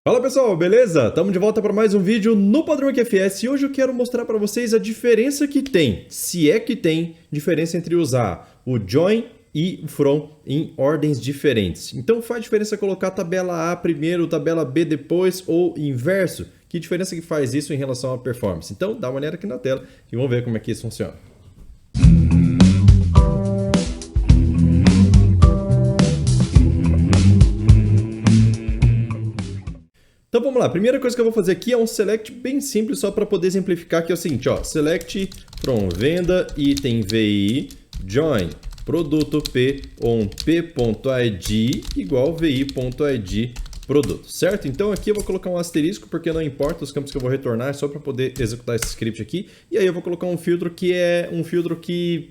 Fala pessoal, beleza? Estamos de volta para mais um vídeo no Padrão QFS e hoje eu quero mostrar para vocês a diferença que tem, se é que tem diferença entre usar o join e o from em ordens diferentes. Então faz diferença colocar a tabela A primeiro, tabela B depois ou inverso? Que diferença que faz isso em relação à performance? Então dá uma olhada aqui na tela e vamos ver como é que isso funciona. Então vamos lá, a primeira coisa que eu vou fazer aqui é um select bem simples só para poder exemplificar, que é o seguinte, ó, select from venda item VI join produto P on P.id igual VI.id produto, certo? Então aqui eu vou colocar um asterisco porque não importa os campos que eu vou retornar, é só para poder executar esse script aqui. E aí eu vou colocar um filtro que é um filtro que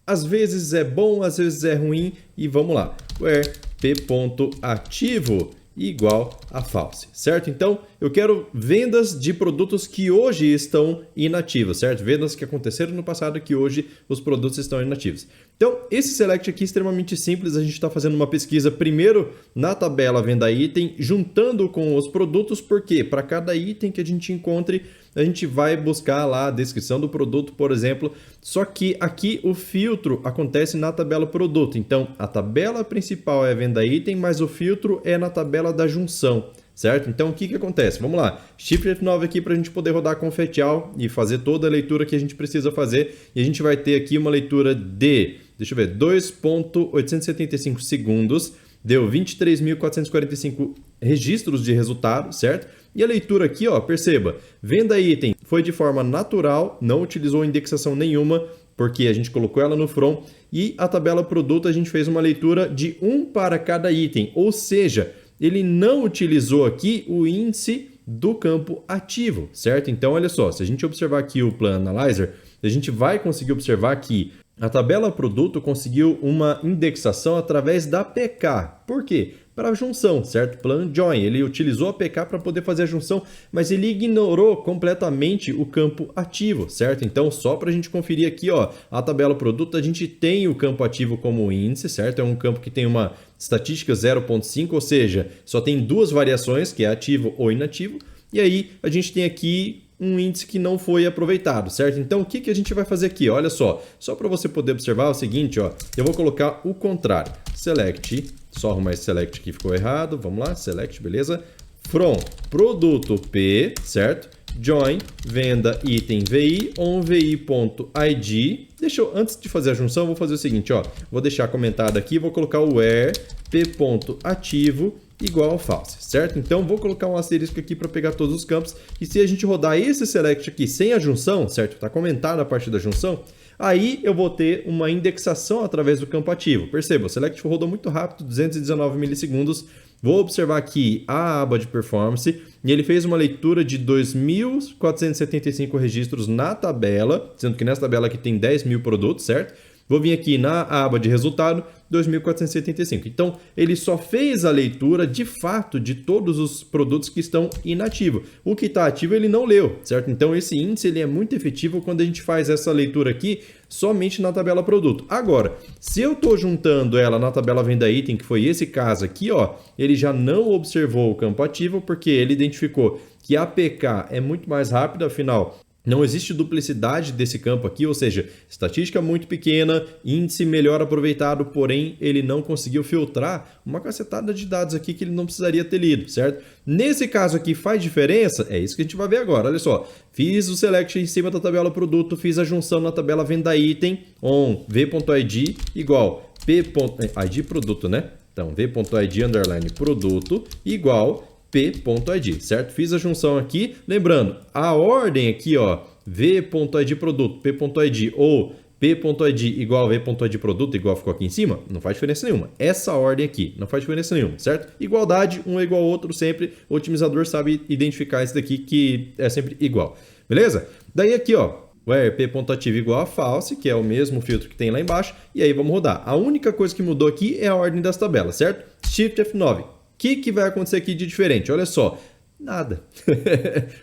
às vezes é bom, às vezes é ruim e vamos lá. Where P.ativo igual a false, certo? Então, eu quero vendas de produtos que hoje estão inativos, certo? Vendas que aconteceram no passado que hoje os produtos estão inativos. Então, esse select aqui é extremamente simples, a gente está fazendo uma pesquisa primeiro na tabela venda item, juntando com os produtos, porque para cada item que a gente encontre, a gente vai buscar lá a descrição do produto, por exemplo, só que aqui o filtro acontece na tabela produto. Então, a tabela principal é venda item, mas o filtro é na tabela da junção, certo? Então, o que acontece? Vamos lá, Shift F9 aqui para a gente poder rodar confetial e fazer toda a leitura que a gente precisa fazer. E a gente vai ter aqui uma leitura de, deixa eu ver, 2.875 segundos, deu 23.445 registros de resultado, certo? E a leitura aqui, ó, perceba, venda item foi de forma natural, não utilizou indexação nenhuma, porque a gente colocou ela no from, e a tabela produto a gente fez uma leitura de 1 para cada item, ou seja, ele não utilizou aqui o índice do campo ativo, certo? Então, olha só, se a gente observar aqui o Plan Analyzer, a gente vai conseguir observar que a tabela produto conseguiu uma indexação através da PK. Por quê? Para a junção, certo? Plan join. Ele utilizou a PK para poder fazer a junção, mas ele ignorou completamente o campo ativo, certo? Então, só para a gente conferir aqui, ó, a tabela produto, a gente tem o campo ativo como índice, certo? É um campo que tem uma estatística 0.5, ou seja, só tem duas variações, que é ativo ou inativo. E aí, a gente tem aqui um índice que não foi aproveitado, certo? Então, o que a gente vai fazer aqui? Olha só para você poder observar é o seguinte, ó, eu vou colocar o contrário. Select, só arrumar esse select aqui, ficou errado, vamos lá, select, beleza? From produto P, certo? Join, venda item VI, on VI.id. Deixa eu, antes de fazer a junção, vou fazer o seguinte, ó, vou deixar comentado aqui, vou colocar o where P.ativo igual ao false, certo? Então, vou colocar um asterisco aqui para pegar todos os campos. E se a gente rodar esse select aqui sem a junção, certo? Está comentado a parte da junção. Aí eu vou ter uma indexação através do campo ativo. Perceba, o select rodou muito rápido, 219 milissegundos. Vou observar aqui a aba de performance e ele fez uma leitura de 2.475 registros na tabela, sendo que nessa tabela aqui tem 10.000 produtos, certo? Vou vir aqui na aba de resultado, 2.475. Então, ele só fez a leitura de fato de todos os produtos que estão inativos. O que está ativo ele não leu, certo? Então, esse índice ele é muito efetivo quando a gente faz essa leitura aqui somente na tabela produto. Agora, se eu estou juntando ela na tabela venda item, que foi esse caso aqui, ó, ele já não observou o campo ativo porque ele identificou que a PK é muito mais rápida, afinal, não existe duplicidade desse campo aqui, ou seja, estatística muito pequena, índice melhor aproveitado, porém ele não conseguiu filtrar uma cacetada de dados aqui que ele não precisaria ter lido, certo? Nesse caso aqui faz diferença? É isso que a gente vai ver agora, olha só. Fiz o select em cima da tabela produto, fiz a junção na tabela venda item, on v.id igual p.id produto, né? Então, v.id underline produto igual p.id, certo? Fiz a junção aqui, lembrando, a ordem aqui, ó, v.id produto, p.id ou p.id igual v.id produto, igual ficou aqui em cima, não faz diferença nenhuma. Essa ordem aqui não faz diferença nenhuma, certo? Igualdade, um é igual ao outro sempre, o otimizador sabe identificar esse daqui que é sempre igual, beleza? Daí aqui, ó, where p.ativo igual a false, que é o mesmo filtro que tem lá embaixo, e aí vamos rodar. A única coisa que mudou aqui é a ordem das tabelas, certo? Shift F9. O que vai acontecer aqui de diferente? Olha só, nada.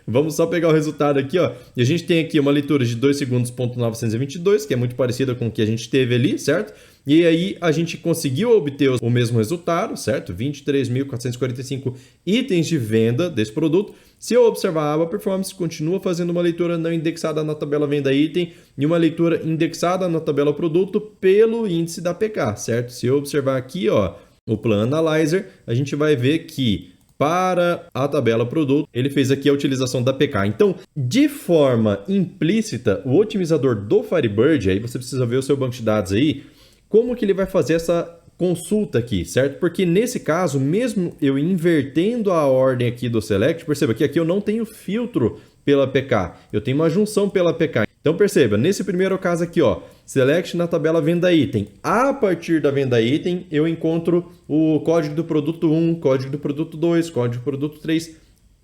Vamos só pegar o resultado aqui, ó. E a gente tem aqui uma leitura de 2 segundos, ponto 922, que é muito parecida com o que a gente teve ali, certo? E aí a gente conseguiu obter o mesmo resultado, certo? 23.445 itens de venda desse produto. Se eu observar a aba Performance, continua fazendo uma leitura não indexada na tabela venda item e uma leitura indexada na tabela produto pelo índice da PK, certo? Se eu observar aqui, ó, o Plan Analyzer, a gente vai ver que para a tabela produto, ele fez aqui a utilização da PK. Então, de forma implícita, o otimizador do Firebird, aí você precisa ver o seu banco de dados aí, como que ele vai fazer essa consulta aqui, certo? Porque nesse caso, mesmo eu invertendo a ordem aqui do Select, perceba que aqui eu não tenho filtro pela PK, eu tenho uma junção pela PK. Então perceba, nesse primeiro caso aqui, ó, Select na tabela venda item. A partir da venda item, eu encontro o código do produto 1, código do produto 2, código do produto 3.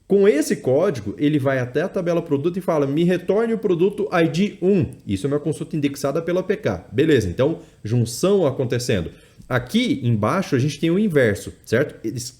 Com esse código, ele vai até a tabela produto e fala, me retorne o produto ID 1. Isso é uma consulta indexada pela PK. Beleza, então, junção acontecendo. Aqui embaixo, a gente tem o inverso, certo?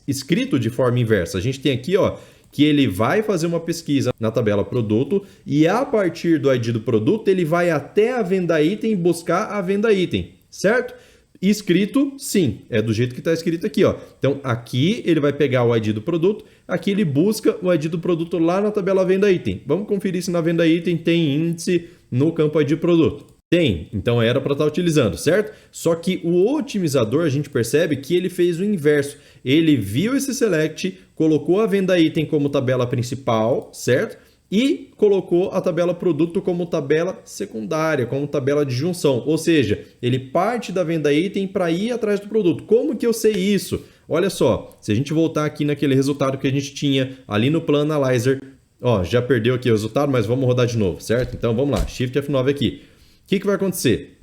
Escrito de forma inversa. A gente tem aqui, ó, que ele vai fazer uma pesquisa na tabela produto e a partir do ID do produto, ele vai até a venda item buscar a venda item, certo? Escrito, sim, é do jeito que está escrito aqui, ó. Então, aqui ele vai pegar o ID do produto, aqui ele busca o ID do produto lá na tabela venda item. Vamos conferir se na venda item tem índice no campo ID produto. Tem, então era para estar utilizando, certo? Só que o otimizador, a gente percebe que ele fez o inverso. Ele viu esse select, colocou a venda item como tabela principal, certo? E colocou a tabela produto como tabela secundária, como tabela de junção. Ou seja, ele parte da venda item para ir atrás do produto. Como que eu sei isso? Olha só, se a gente voltar aqui naquele resultado que a gente tinha ali no Plan Analyzer, ó, já perdeu aqui o resultado, mas vamos rodar de novo, certo? Então vamos lá, Shift F9 aqui. O que vai acontecer?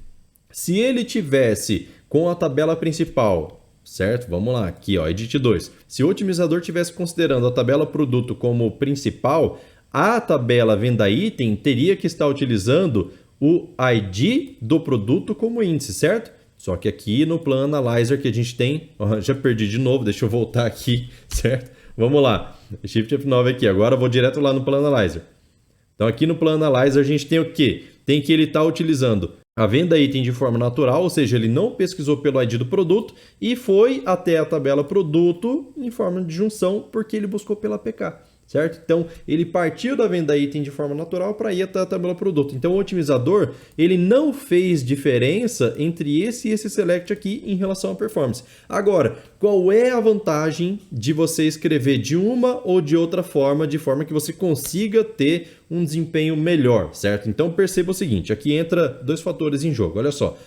Se ele tivesse com a tabela principal, certo? Vamos lá, aqui, ó, Edit 2. Se o otimizador tivesse considerando a tabela produto como principal, a tabela venda item teria que estar utilizando o ID do produto como índice, certo? Só que aqui no Plan Analyzer que a gente tem, ó, já perdi de novo, deixa eu voltar aqui, certo? Vamos lá, Shift F9 aqui, agora eu vou direto lá no Plan Analyzer. Então aqui no Plan Analyzer a gente tem o quê? Tem que ele está utilizando a venda item de forma natural, ou seja, ele não pesquisou pelo ID do produto e foi até a tabela produto em forma de junção porque ele buscou pela PK, certo? Então, ele partiu da venda item de forma natural para ir até a tabela produto. Então, o otimizador, ele não fez diferença entre esse e esse select aqui em relação à performance. Agora, qual é a vantagem de você escrever de uma ou de outra forma, de forma que você consiga ter um desempenho melhor, certo? Então, perceba o seguinte, aqui entra dois fatores em jogo, olha só.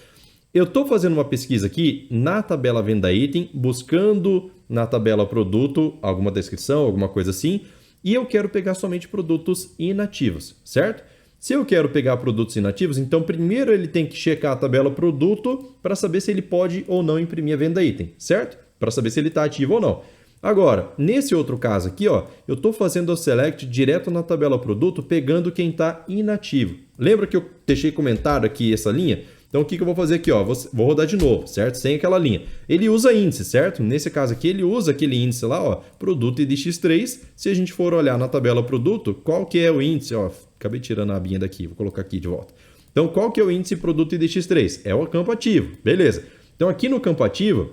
Eu estou fazendo uma pesquisa aqui na tabela venda item, buscando na tabela produto alguma descrição, alguma coisa assim, e eu quero pegar somente produtos inativos, certo? Se eu quero pegar produtos inativos, então primeiro ele tem que checar a tabela produto para saber se ele pode ou não imprimir a venda item, certo? Para saber se ele está ativo ou não. Agora, nesse outro caso aqui, ó, eu estou fazendo o select direto na tabela produto, pegando quem está inativo. Lembra que eu deixei comentado aqui essa linha? Então, o que eu vou fazer aqui? Ó, vou rodar de novo, certo? Sem aquela linha. Ele usa índice, certo? Nesse caso aqui, ele usa aquele índice lá, ó, produto IDX3. Se a gente for olhar na tabela produto, qual que é o índice? Ó, acabei tirando a abinha daqui, vou colocar aqui de volta. Então, qual que é o índice produto IDX3? É o campo ativo, beleza. Então, aqui no campo ativo,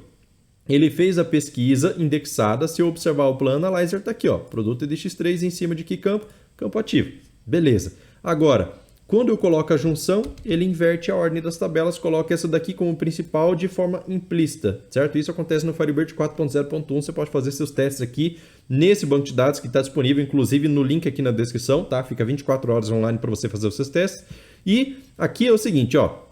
ele fez a pesquisa indexada. Se eu observar o Plan Analyzer, tá aqui, ó, produto IDX3 em cima de que campo? Campo ativo, beleza. Agora, quando eu coloco a junção, ele inverte a ordem das tabelas, coloca essa daqui como principal de forma implícita, certo? Isso acontece no Firebird 4.0.1, você pode fazer seus testes aqui nesse banco de dados que está disponível, inclusive no link aqui na descrição, tá? Fica 24 horas online para você fazer os seus testes. E aqui é o seguinte, ó,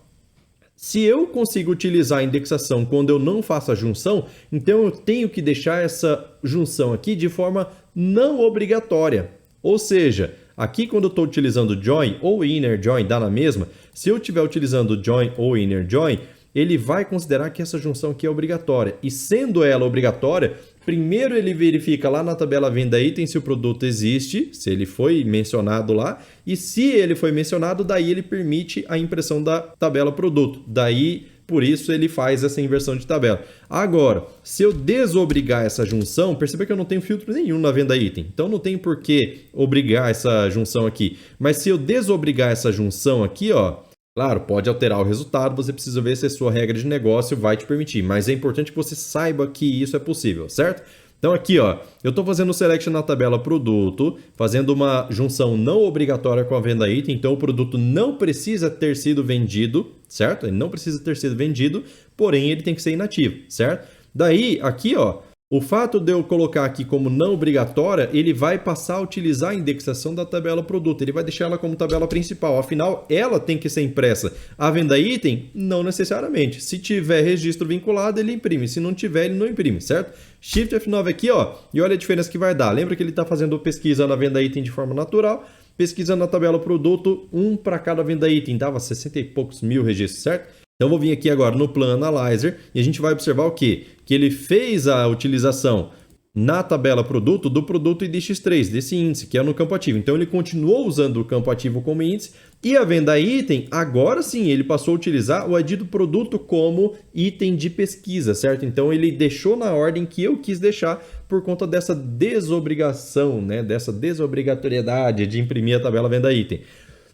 se eu consigo utilizar a indexação quando eu não faço a junção, então eu tenho que deixar essa junção aqui de forma não obrigatória, ou seja, aqui quando eu estou utilizando join ou inner join, dá na mesma, se eu estiver utilizando join ou inner join, ele vai considerar que essa junção aqui é obrigatória. E sendo ela obrigatória, primeiro ele verifica lá na tabela venda item se o produto existe, se ele foi mencionado lá, e se ele foi mencionado, daí ele permite a impressão da tabela produto. Daí, por isso, ele faz essa inversão de tabela. Agora, se eu desobrigar essa junção, perceba que eu não tenho filtro nenhum na venda item. Então, não tem por que obrigar essa junção aqui. Mas se eu desobrigar essa junção aqui, ó, Claro, pode alterar o resultado, você precisa ver se a sua regra de negócio vai te permitir, mas é importante que você saiba que isso é possível, certo? Então aqui, ó, eu estou fazendo o select na tabela produto, fazendo uma junção não obrigatória com a venda item, então o produto não precisa ter sido vendido, certo? Ele não precisa ter sido vendido, porém ele tem que ser inativo, certo? Daí, aqui, ó, o fato de eu colocar aqui como não obrigatória, ele vai passar a utilizar a indexação da tabela produto. Ele vai deixar ela como tabela principal. Afinal, ela tem que ser impressa. A venda item, não necessariamente. Se tiver registro vinculado, ele imprime. Se não tiver, ele não imprime, certo? Shift F9 aqui, ó, e olha a diferença que vai dar. Lembra que ele está fazendo pesquisa na venda item de forma natural? Pesquisa na tabela produto, um para cada venda item. Dava 60 e poucos mil registros, certo? Então, eu vou vir aqui agora no Plan Analyzer e a gente vai observar o quê? Que ele fez a utilização na tabela produto do produto IDX3, desse índice, que é no campo ativo. Então, ele continuou usando o campo ativo como índice e a venda item, agora sim, ele passou a utilizar o ID do produto como item de pesquisa, certo? Então, ele deixou na ordem que eu quis deixar por conta dessa desobrigação, né? Dessa desobrigatoriedade de imprimir a tabela venda item.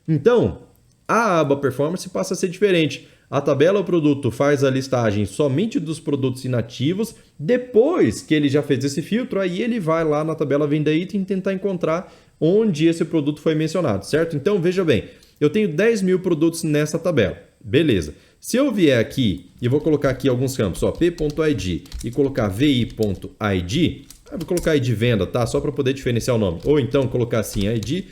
Então, a aba Performance passa a ser diferente. A tabela produto faz a listagem somente dos produtos inativos. Depois que ele já fez esse filtro, aí ele vai lá na tabela venda item tentar encontrar onde esse produto foi mencionado, certo? Então, veja bem, eu tenho 10 mil produtos nessa tabela. Beleza. Se eu vier aqui e vou colocar aqui alguns campos, ó, p.id e colocar vi.id, eu vou colocar ID venda, tá? Só para poder diferenciar o nome. Ou então colocar assim, ID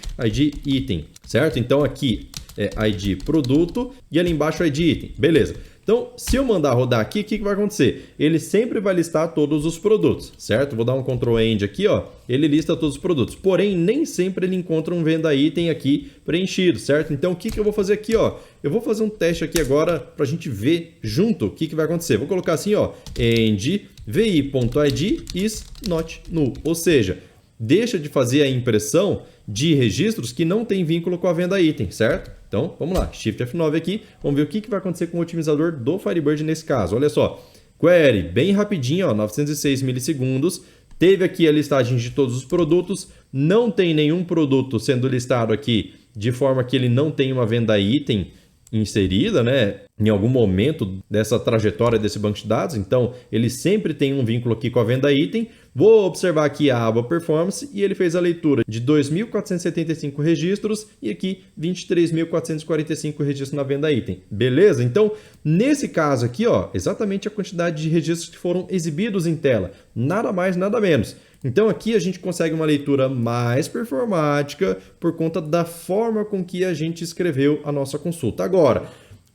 item, certo? Então aqui é ID produto e ali embaixo ID item. Beleza. Então, se eu mandar rodar aqui, o que vai acontecer? Ele sempre vai listar todos os produtos, certo? Vou dar um Ctrl End aqui, ó. Ele lista todos os produtos. Porém, nem sempre ele encontra um venda item aqui preenchido, certo? Então, o que eu vou fazer aqui, ó? Eu vou fazer um teste aqui agora para a gente ver junto o que vai acontecer. Vou colocar assim, ó, end vi.id is not null, ou seja, deixa de fazer a impressão de registros que não tem vínculo com a venda item, certo? Então, vamos lá, Shift F9 aqui, vamos ver o que vai acontecer com o otimizador do Firebird nesse caso. Olha só, query, bem rapidinho, ó, 906 milissegundos, teve aqui a listagem de todos os produtos, não tem nenhum produto sendo listado aqui de forma que ele não tem uma venda item inserida, né, em algum momento dessa trajetória desse banco de dados, então ele sempre tem um vínculo aqui com a venda item. Vou observar aqui a aba Performance e ele fez a leitura de 2.475 registros e aqui 23.445 registros na venda item. Beleza? Então, nesse caso aqui, ó, exatamente a quantidade de registros que foram exibidos em tela, nada mais, nada menos. Então aqui a gente consegue uma leitura mais performática por conta da forma com que a gente escreveu a nossa consulta. Agora,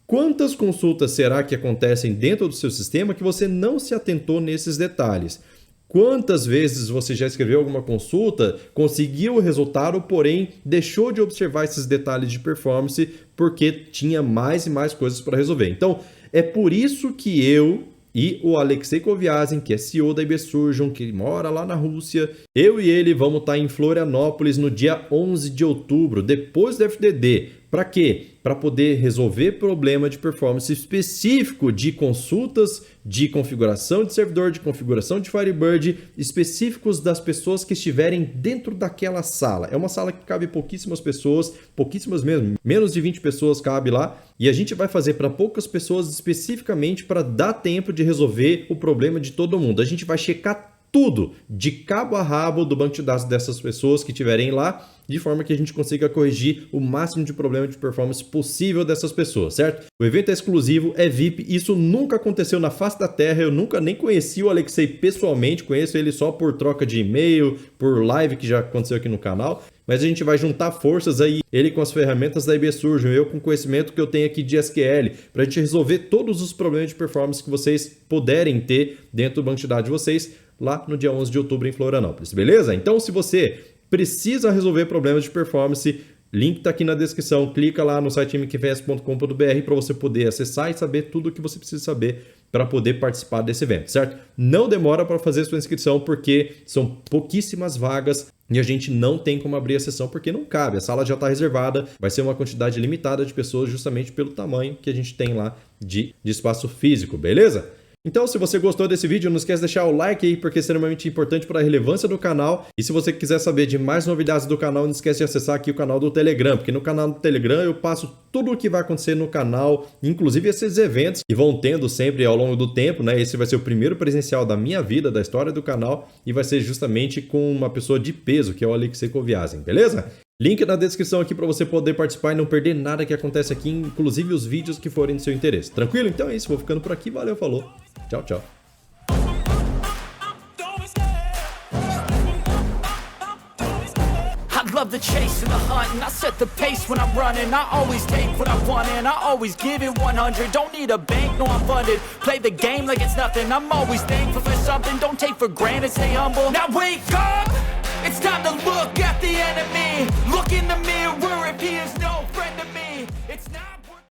quantas consultas será que acontecem dentro do seu sistema que você não se atentou nesses detalhes? Quantas vezes você já escreveu alguma consulta, conseguiu o resultado, porém deixou de observar esses detalhes de performance porque tinha mais e mais coisas para resolver? Então, é por isso que eu e o Alexei Kovyazin, que é CEO da IBsurgeon, que mora lá na Rússia, eu e ele vamos estar em Florianópolis no dia 11 de outubro, depois do FDD. Para quê? Para poder resolver problema de performance específico de consultas, de configuração de servidor, de configuração de Firebird, específicos das pessoas que estiverem dentro daquela sala. É uma sala que cabe pouquíssimas pessoas, pouquíssimas mesmo, menos de 20 pessoas cabe lá, e a gente vai fazer para poucas pessoas especificamente para dar tempo de resolver o problema de todo mundo. A gente vai checar tudo, de cabo a rabo do banco de dados dessas pessoas que estiverem lá, de forma que a gente consiga corrigir o máximo de problema de performance possível dessas pessoas, certo? O evento é exclusivo, é VIP, isso nunca aconteceu na face da Terra, eu nunca nem conheci o Alexei pessoalmente, conheço ele só por troca de e-mail, por live que já aconteceu aqui no canal, mas a gente vai juntar forças aí, ele com as ferramentas da IBsurgeon, eu com o conhecimento que eu tenho aqui de SQL, para a gente resolver todos os problemas de performance que vocês puderem ter dentro do banco de dados de vocês, lá no dia 11 de outubro em Florianópolis, beleza? Então, se você precisa resolver problemas de performance, link está aqui na descrição, clica lá no site mqvs.com.br para você poder acessar e saber tudo o que você precisa saber para poder participar desse evento, certo? Não demora para fazer sua inscrição porque são pouquíssimas vagas e a gente não tem como abrir a sessão porque não cabe, a sala já está reservada, vai ser uma quantidade limitada de pessoas justamente pelo tamanho que a gente tem lá de espaço físico, beleza? Então, se você gostou desse vídeo, não esquece de deixar o like aí, porque é extremamente importante para a relevância do canal. E se você quiser saber de mais novidades do canal, não esquece de acessar aqui o canal do Telegram, porque no canal do Telegram eu passo tudo o que vai acontecer no canal, inclusive esses eventos que vão tendo sempre ao longo do tempo, né? Esse vai ser o primeiro presencial da minha vida, da história do canal, e vai ser justamente com uma pessoa de peso, que é o Alexei Koviazin, beleza? Link na descrição aqui para você poder participar e não perder nada que acontece aqui, inclusive os vídeos que forem de seu interesse. Tranquilo? Então é isso, vou ficando por aqui, valeu, falou, tchau, tchau. Love the chase and the hunt, and I set the pace when I'm running. I always take what I want and I always give it 100. Don't need a bank, no I'm funded. Play the game like it's nothing. I'm always thankful for something. Don't take for granted, stay humble. Now wake up, it's time to look at the enemy. Look in the mirror if he is no friend to me. It's not